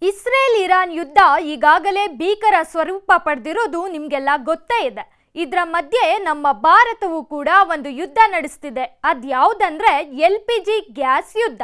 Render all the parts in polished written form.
Israel Iran ಯುದ್ಧ ಈಗಾಗಲೇ ಭೀಕರ ಸ್ವರೂಪ ಪಡೆದಿರೋದು ನಿಮಗೆಲ್ಲ ಗೊತ್ತೇ ಇದೆ. ಇದರ ಮಧ್ಯೆ ನಮ್ಮ ಭಾರತವು ಕೂಡ ಒಂದು ಯುದ್ಧ ನಡೆಸ್ತಿದೆ. ಅದ್ಯಾವುದಂದ್ರೆ LPG ಗ್ಯಾಸ್ ಯುದ್ಧ.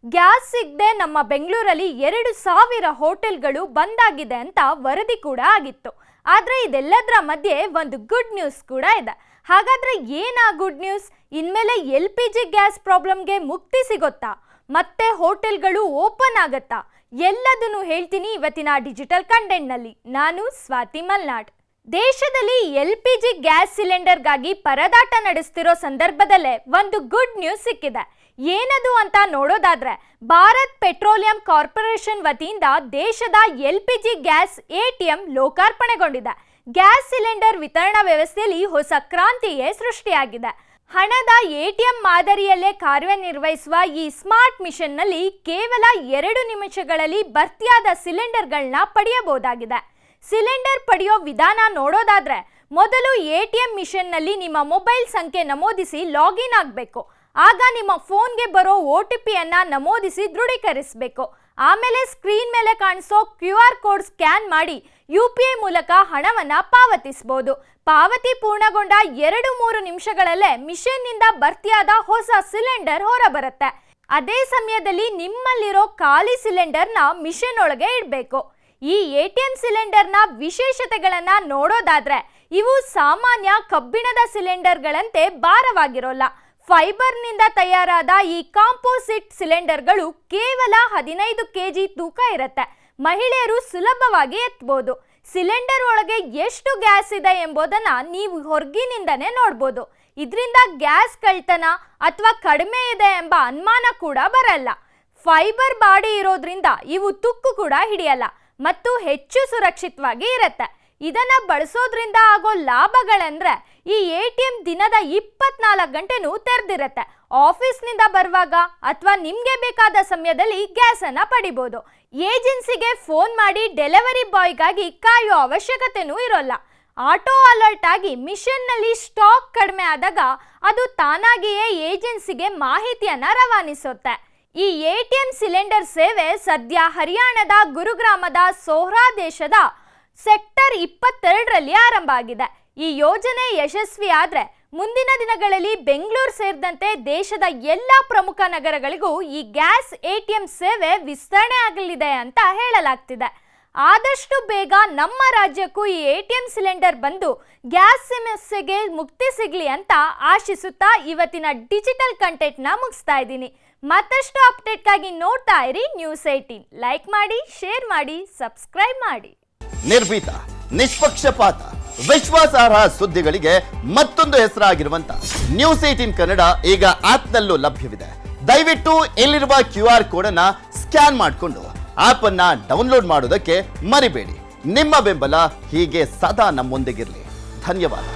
ಗ್ಯಾಸ್ ಸಿಗದೆ ನಮ್ಮ ಬೆಂಗಳೂರಲ್ಲಿ 2000 ಹೋಟೆಲ್ಗಳು ಬಂದಾಗಿದೆ ಅಂತ ವರದಿ ಕೂಡ ಆಗಿತ್ತು. ಆದರೆ ಇದೆಲ್ಲದರ ಮಧ್ಯೆ ಒಂದು ಗುಡ್ ನ್ಯೂಸ್ ಕೂಡ ಇದೆ. ಹಾಗಾದ್ರೆ ಏನಾ ಗುಡ್ ನ್ಯೂಸ್? ಇನ್ಮೇಲೆ LPG ಗ್ಯಾಸ್ ಪ್ರಾಬ್ಲಮ್ಗೆ ಮುಕ್ತಿ ಸಿಗುತ್ತಾ? ಮತ್ತೆ ಹೋಟೆಲ್ಗಳು ಓಪನ್ ಆಗತ್ತಾ? ಎಲ್ಲದನ್ನು ಹೇಳ್ತೀನಿ ಇವತ್ತಿನ ಡಿಜಿಟಲ್ ಕಂಟೆಂಟ್ನಲ್ಲಿ. ನಾನು ಸ್ವಾತಿ ಮಲ್ನಾಡ್. ದೇಶದಲ್ಲಿ LPG ಗ್ಯಾಸ್ ಸಿಲಿಂಡರ್ಗಾಗಿ ಪರದಾಟ ನಡೆಸ್ತಿರೋ ಸಂದರ್ಭದಲ್ಲೇ ಒಂದು ಗುಡ್ ನ್ಯೂಸ್ ಸಿಕ್ಕಿದೆ. ಏನದು ಅಂತ ನೋಡೋದಾದ್ರೆ, ಭಾರತ್ ಪೆಟ್ರೋಲಿಯಂ ಕಾರ್ಪೊರೇಷನ್ ವತಿಯಿಂದ ದೇಶದ LPG ಗ್ಯಾಸ್ ATM ಲೋಕಾರ್ಪಣೆಗೊಂಡಿದೆ. ಗ್ಯಾಸ್ ಸಿಲಿಂಡರ್ ವಿತರಣಾ ವ್ಯವಸ್ಥೆಯಲ್ಲಿ ಹೊಸ ಕ್ರಾಂತಿಯೇ ಸೃಷ್ಟಿಯಾಗಿದೆ. ಹಣದ ATM ಮಾದರಿಯಲ್ಲೇ ಕಾರ್ಯನಿರ್ವಹಿಸುವ ಈ ಸ್ಮಾರ್ಟ್ ಮಿಷನ್ನಲ್ಲಿ ಕೇವಲ 2 ನಿಮಿಷಗಳಲ್ಲಿ ಭರ್ತಿಯಾದ ಸಿಲಿಂಡರ್ಗಳನ್ನ ಪಡೆಯಬಹುದಾಗಿದೆ. ಸಿಲಿಂಡರ್ ಪಡೆಯೋ ವಿಧಾನ ನೋಡೋದಾದ್ರೆ, ಮೊದಲು ATM ಮಿಷನ್ನಲ್ಲಿ ನಿಮ್ಮ ಮೊಬೈಲ್ ಸಂಖ್ಯೆ ನಮೂದಿಸಿ ಲಾಗಿನ್ ಆಗಬೇಕು. ಆಗ ನಿಮ್ಮ ಫೋನ್ಗೆ ಬರೋ OTPಯನ್ನು ನಮೂದಿಸಿ ದೃಢೀಕರಿಸಬೇಕು. ಆಮೇಲೆ ಸ್ಕ್ರೀನ್ ಮೇಲೆ ಕಾಣಿಸೋ QR ಕೋಡ್ ಸ್ಕ್ಯಾನ್ ಮಾಡಿ UPI ಮೂಲಕ ಹಣವನ್ನು ಪಾವತಿಸಬಹುದು. ಪಾವತಿ ಪೂರ್ಣಗೊಂಡ 2-3 ನಿಮಿಷಗಳಲ್ಲೇ ಮಿಷನ್ನಿಂದ ಭರ್ತಿಯಾದ ಹೊಸ ಸಿಲಿಂಡರ್ ಹೊರಬರುತ್ತೆ. ಅದೇ ಸಮಯದಲ್ಲಿ ನಿಮ್ಮಲ್ಲಿರೋ ಖಾಲಿ ಸಿಲಿಂಡರ್ನ ಮಿಷನ್ ಒಳಗೆ ಇಡಬೇಕು. ಈ ATM ಸಿಲಿಂಡರ್ನ ವಿಶೇಷತೆಗಳನ್ನ ನೋಡೋದಾದ್ರೆ, ಇವು ಸಾಮಾನ್ಯ ಕಬ್ಬಿಣದ ಸಿಲಿಂಡರ್ಗಳಂತೆ ಭಾರವಾಗಿರೋಲ್ಲ. ಫೈಬರ್ನಿಂದ ತಯಾರಾದ ಈ ಕಾಂಪೋಸಿಟ್ ಸಿಲಿಂಡರ್ಗಳು ಕೇವಲ 15 kg ತೂಕ ಇರುತ್ತೆ. ಮಹಿಳೆಯರು ಸುಲಭವಾಗಿ ಎತ್ತಬಹುದು. ಸಿಲಿಂಡರ್ ಒಳಗೆ ಎಷ್ಟು ಗ್ಯಾಸ್ ಇದೆ ಎಂಬುದನ್ನ ನೀವು ಹೊರಗಿನಿಂದನೇ ನೋಡ್ಬೋದು. ಇದರಿಂದ ಗ್ಯಾಸ್ ಕಳ್ತನ ಅಥವಾ ಕಡಿಮೆ ಇದೆ ಎಂಬ ಅನುಮಾನ ಕೂಡ ಬರಲ್ಲ. ಫೈಬರ್ ಬಾಡಿ ಇರೋದ್ರಿಂದ ಇವು ತುಕ್ಕು ಕೂಡ ಹಿಡಿಯಲ್ಲ ಮತ್ತು ಹೆಚ್ಚು ಸುರಕ್ಷಿತವಾಗಿ ಇರುತ್ತೆ. ಇದನ್ನ ಬಳಸೋದ್ರಿಂದ ಆಗೋ ಲಾಭಗಳಂದ್ರೆ, ಈ ATM ದಿನದ 24 ಗಂಟೆನೂ ತೆರೆದಿರುತ್ತೆ. ಆಫೀಸ್ನಿಂದ ಬರುವಾಗ ಅಥವಾ ನಿಮ್ಗೆ ಬೇಕಾದ ಸಮಯದಲ್ಲಿ ಗ್ಯಾಸ್ ಅನ್ನ ಪಡಿಬಹುದು. ಏಜೆನ್ಸಿಗೆ ಫೋನ್ ಮಾಡಿ ಡೆಲಿವರಿ ಬಾಯ್ಗಾಗಿ ಕಾಯೋ ಅವಶ್ಯಕತೆನೂ ಇರೋಲ್ಲ. ಆಟೋ ಅಲರ್ಟ್ ಆಗಿ ಮಿಷನ್ನಲ್ಲಿ ಸ್ಟಾಕ್ ಕಡಿಮೆ ಆದಾಗ ಅದು ತಾನಾಗಿಯೇ ಏಜೆನ್ಸಿಗೆ ಮಾಹಿತಿಯನ್ನ ರವಾನಿಸುತ್ತೆ. ಈ ATM ಸಿಲಿಂಡರ್ ಸೇವೆ ಸದ್ಯ ಹರಿಯಾಣದ ಗುರುಗ್ರಾಮದ ಸೋಹ್ರಾ ದೇಶದ ಸೆಕ್ಟರ್ 22ರಲ್ಲಿ ಆರಂಭ ಆಗಿದೆ. ಈ ಯೋಜನೆ ಯಶಸ್ವಿ ಆದ್ರೆ ಮುಂದಿನ ದಿನಗಳಲ್ಲಿ ಬೆಂಗಳೂರು ಸೇರಿದಂತೆ ದೇಶದ ಎಲ್ಲ ಪ್ರಮುಖ ನಗರಗಳಿಗೂ ಈ ಗ್ಯಾಸ್ ATM ಸೇವೆ ವಿಸ್ತರಣೆ ಆಗಲಿದೆ ಅಂತ ಹೇಳಲಾಗ್ತಿದೆ. ಆದಷ್ಟು ಬೇಗ ನಮ್ಮ ರಾಜ್ಯಕ್ಕೂ ಈ ATM ಸಿಲಿಂಡರ್ ಬಂದು ಗ್ಯಾಸ್ ಸಮಸ್ಯೆಗೆ ಮುಕ್ತಿ ಸಿಗಲಿ ಅಂತ ಆಶಿಸುತ್ತಾ ಇವತ್ತಿನ ಡಿಜಿಟಲ್ ಕಂಟೆಂಟ್ನ ಮುಗಿಸ್ತಾ ಇದ್ದೀನಿ. ಮತ್ತಷ್ಟು ಅಪ್ಡೇಟ್ಗಾಗಿ ನೋಡ್ತಾ ಇರಿ News18. ಲೈಕ್ ಮಾಡಿ, ಶೇರ್ ಮಾಡಿ, ಸಬ್ಸ್ಕ್ರೈಬ್ ಮಾಡಿ. ನಿರ್ಭೀತ, ನಿಷ್ಪಕ್ಷಪಾತ, ವಿಶ್ವಾಸಾರ್ಹ ಸುದ್ದಿಗಳಿಗೆ ಮತ್ತೊಂದು ಹೆಸರಾಗಿರುವಂತ News18 ಕನ್ನಡ ಈಗ ಆಪ್ನಲ್ಲೂ ಲಭ್ಯವಿದೆ. ದಯವಿಟ್ಟು ಇಲ್ಲಿರುವ QR ಕೋಡ್ ಅನ್ನ ಸ್ಕ್ಯಾನ್ ಮಾಡಿಕೊಂಡು ಆಪ್ ಅನ್ನ ಡೌನ್ಲೋಡ್ ಮಾಡೋದಕ್ಕೆ ಮರಿಬೇಡಿ. ನಿಮ್ಮ ಬೆಂಬಲ ಹೀಗೆ ಸದಾ ನಮ್ಮೊಂದಿಗಿರಲಿ. ಧನ್ಯವಾದ.